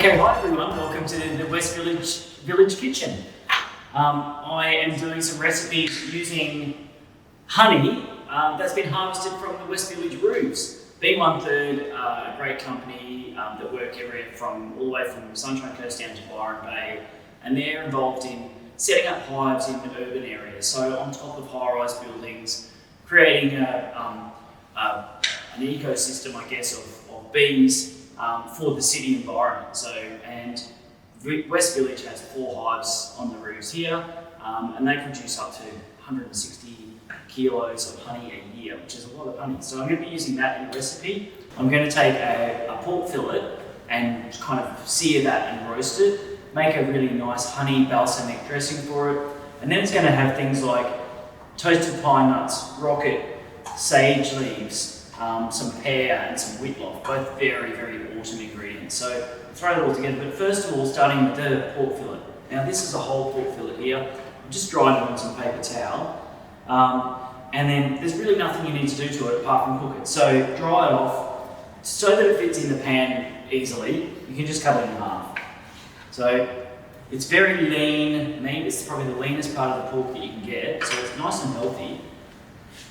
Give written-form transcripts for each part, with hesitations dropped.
Okay, hi everyone, welcome to the West Village Kitchen. I am doing some recipes using honey that's been harvested from the West Village roofs. B1/3, a great company that work area from all the way from Sunshine Coast down to Byron Bay, and they're involved in setting up hives in urban areas, so on top of high-rise buildings, creating an ecosystem, I guess, of bees for the city environment. And West Village has 4 hives on the roofs here, and they produce up to 160 kilos of honey a year, which is a lot of honey. So I'm going to be using that in a recipe. I'm going to take a pork fillet and kind of sear that and roast it, make a really nice honey balsamic dressing for it, and then it's going to have things like toasted pine nuts, rocket, sage leaves, some pear and some whitlock, both very, very autumn ingredients. So throw it all together, but first of all, starting with the pork fillet. Now this is a whole pork fillet here. I'm just drying it on some paper towel. And then there's really nothing you need to do to it apart from cook it. So dry it off so that it fits in the pan easily. You can just cut it in half. So it's very lean meat. It's probably the leanest part of the pork that you can get. So it's nice and healthy.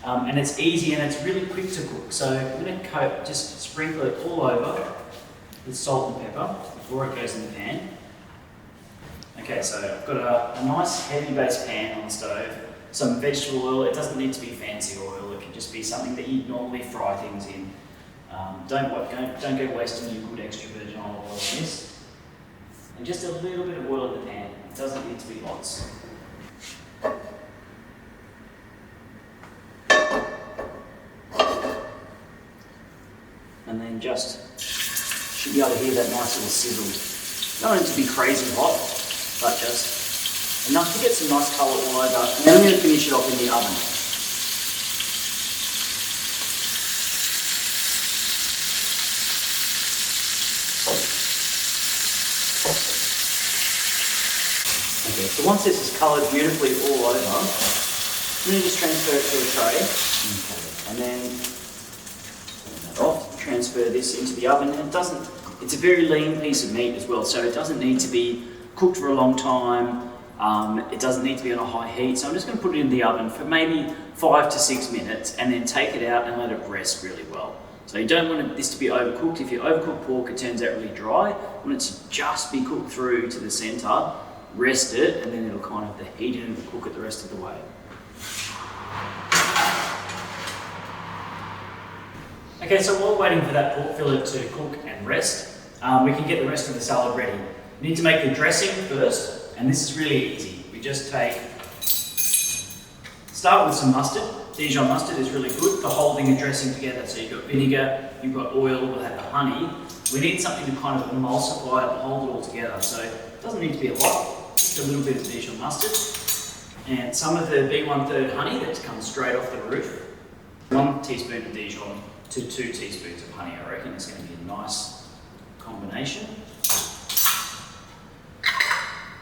And it's easy and it's really quick to cook. So I'm going to just sprinkle it all over with salt and pepper before it goes in the pan. Okay, so I've got a nice heavy base pan on the stove, some vegetable oil. It doesn't need to be fancy oil. It can just be something that you normally fry things in. Don't go wasting your good extra virgin olive oil on this. And just a little bit of oil in the pan. It doesn't need to be lots. And then should be able to hear that nice little sizzle. Don't want it to be crazy hot, but just enough to get some nice colour all over. And then I'm going to finish it off in the oven. Okay, so once this is coloured beautifully all over, I'm going to just transfer it to a tray. Okay. And then transfer this into the oven, and it's a very lean piece of meat as well, so it doesn't need to be cooked for a long time. It doesn't need to be on a high heat, so I'm just going to put it in the oven for maybe 5 to 6 minutes and then take it out and let it rest really well. So you don't want this to be overcooked. If you overcook pork, it turns out really dry. You want it to just be cooked through to the centre, rest it, and then it'll kind of the heat it and cook it the rest of the way. Okay, so while waiting for that pork fillet to cook and rest, we can get the rest of the salad ready. We need to make the dressing first, and this is really easy. We just start with some mustard. Dijon mustard is really good for holding the dressing together. So you've got vinegar, you've got oil, we'll have the honey. We need something to kind of emulsify it and hold it all together. So it doesn't need to be a lot, just a little bit of Dijon mustard. And some of the B1/3 honey that comes straight off the roof. 1 teaspoon of Dijon to 2 teaspoons of honey. I reckon it's going to be a nice combination.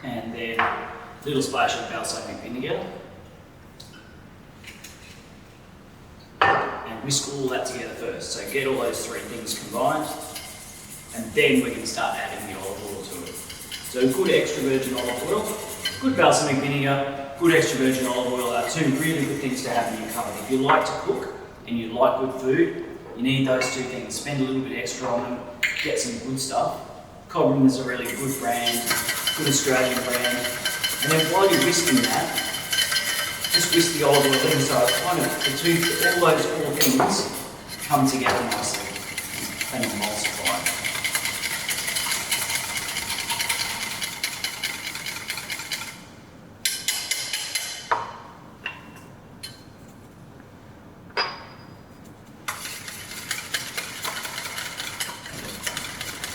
And then a little splash of balsamic vinegar. And whisk all that together first. So get all those 3 things combined, and then we're going to start adding the olive oil to it. So good extra virgin olive oil, good balsamic vinegar, good extra virgin olive oil are 2 really good things to have in your cupboard. If you like to cook and you like good food, you need those 2 things. Spend a little bit extra on them, get some good stuff. Cobram is a really good brand, good Australian brand. And then while you're whisking that, just whisk the olive oil in, so kind of all those 4 things come together nicely and emulsify.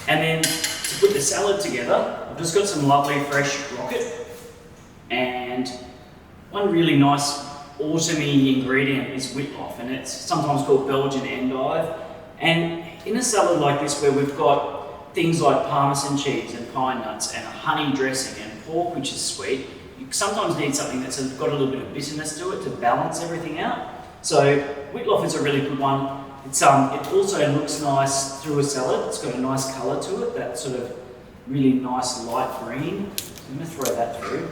And then to put the salad together, I've just got some lovely fresh rocket, and one really nice autumny ingredient is whitlock, and it's sometimes called Belgian endive. And in a salad like this where we've got things like parmesan cheese and pine nuts and a honey dressing and pork which is sweet, you sometimes need something that's got a little bit of bitterness to it to balance everything out. So whitlock is a really good one. It also looks nice through a salad. It's got a nice colour to it, that sort of really nice light green. So I'm going to throw that through.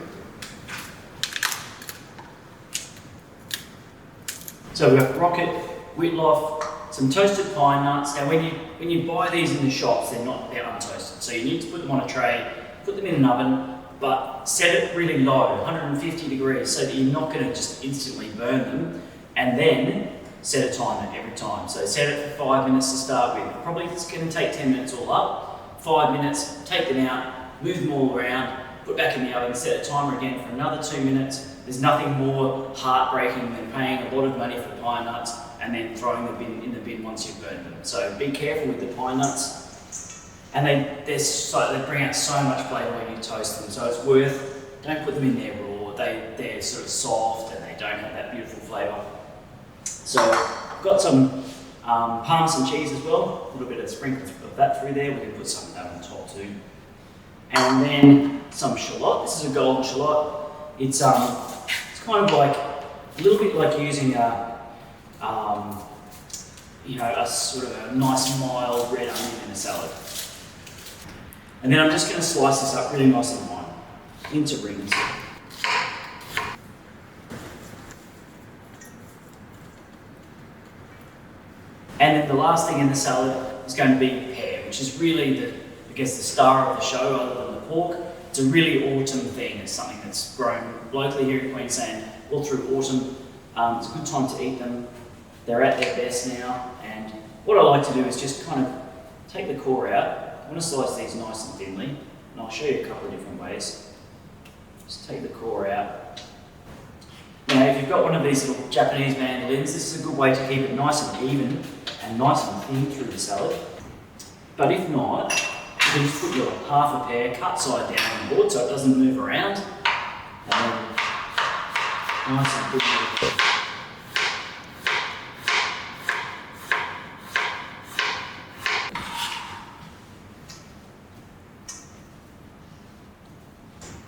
So we've got rocket, whitloff, some toasted pine nuts. Now when you buy these in the shops, they're untoasted. So you need to put them on a tray, put them in an oven, but set it really low, 150 degrees, so that you're not going to just instantly burn them. And then set a timer every time. So set it for 5 minutes to start with. Probably it's going to take 10 minutes all up. 5 minutes, take them out, move them all around, put back in the oven, set a timer again for another 2 minutes. There's nothing more heartbreaking than paying a lot of money for pine nuts and then throwing them in the bin once you've burned them. So be careful with the pine nuts. And they bring out so much flavour when you toast them. So it's worth, don't put them in there raw. They're sort of soft and they don't have that beautiful flavour. So I've got some Parmesan cheese as well, a little bit of sprinkles of that through there. We can put some of that on top too. And then some shallot. This is a golden shallot. It's kind of like a little bit like using a sort of a nice mild red onion in a salad. And then I'm just going to slice this up really nice and fine into rings. And then the last thing in the salad is going to be pear, which is really the star of the show other than the pork. It's a really autumn thing. It's something that's grown locally here in Queensland all through autumn. It's a good time to eat them. They're at their best now. And what I like to do is just kind of take the core out. I want to slice these nice and thinly, and I'll show you a couple of different ways. Just take the core out. Now, if you've got one of these little Japanese mandolins, this is a good way to keep it nice and even and nice and thin through the salad. But if not, you can just put your half a pear cut side down on the board so it doesn't move around. And then nice and thin.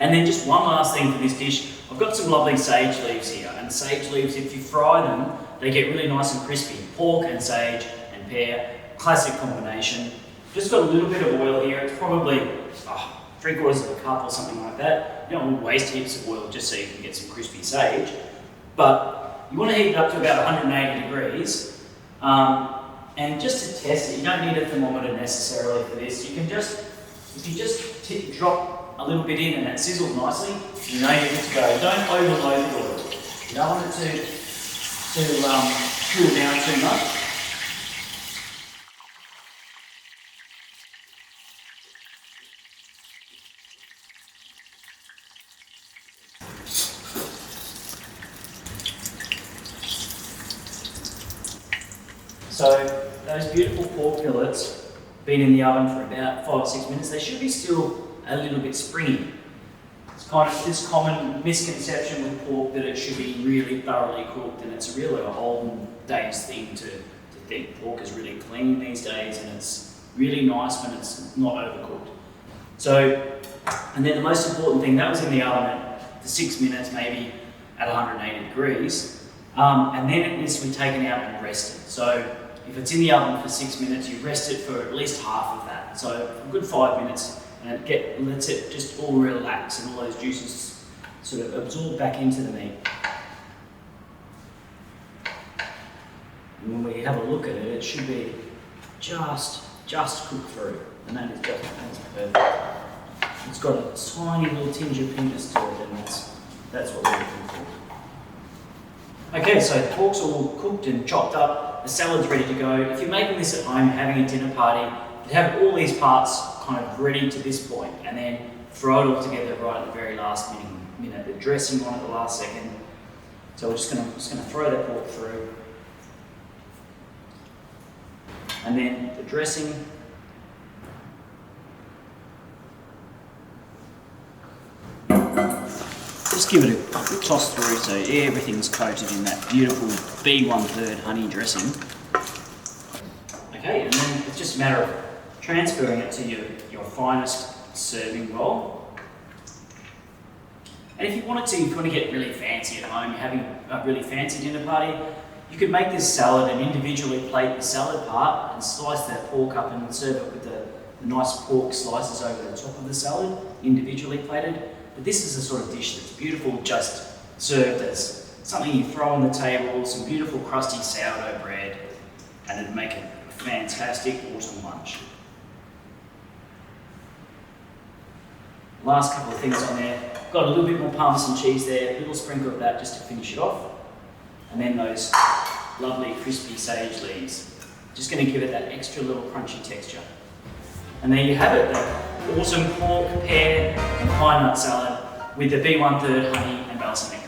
And then just one last thing for this dish. I've got some lovely sage leaves here, and sage leaves, if you fry them, they get really nice and crispy. Pork and sage and pear, classic combination. Just got a little bit of oil here. It's probably 3/4 of a cup or something like that. You don't want to waste heaps of oil just so you can get some crispy sage. But you want to heat it up to about 180 degrees. And just to test it, you don't need a thermometer necessarily for this. You can just, if you just drop a little bit in and it sizzles nicely, you know you're good to go. Don't overload the oil. You don't want it to cool down too much. So those beautiful pork fillets been in the oven for about 5 or 6 minutes. They should be still a little bit springy. It's kind of this common misconception with pork that it should be really thoroughly cooked, and it's really an olden days thing to think pork is really clean these days, and it's really nice when it's not overcooked. So, and then the most important thing, that was in the oven for 6 minutes, maybe at 180 degrees, and then it needs to be taken out and rested. So if it's in the oven for 6 minutes, you rest it for at least half of that. So a good 5 minutes. And it lets it just all relax and all those juices sort of absorb back into the meat. And when we have a look at it, it should be just cooked through, and that's perfect. It's got a tiny little tinge of pinkness to it, and that's what we're looking for. Okay, so the pork's all cooked and chopped up, the salad's ready to go. If you're making this at home, having a dinner party, you have all these parts kind of ready to this point, and then throw it all together right at the very last minute. The dressing on at the last second. So we're just gonna throw that pork through, and then the dressing. Just give it a quick toss through so everything's coated in that beautiful B1/3 honey dressing. Okay, and then it's just a matter of transferring it to your finest serving bowl. And if you wanted to, if you want to get really fancy at home, you're having a really fancy dinner party, you could make this salad and individually plate the salad part and slice that pork up and serve it with the nice pork slices over the top of the salad, individually plated. But this is the sort of dish that's beautiful just served as something you throw on the table, some beautiful crusty sourdough bread, and it'd make a fantastic autumn lunch. Last couple of things on there. Got a little bit more Parmesan cheese there, a little sprinkle of that just to finish it off. And then those lovely crispy sage leaves. Just going to give it that extra little crunchy texture. And there you have it, the autumn pork, pear and pine nut salad with the B1/3 honey and balsamic.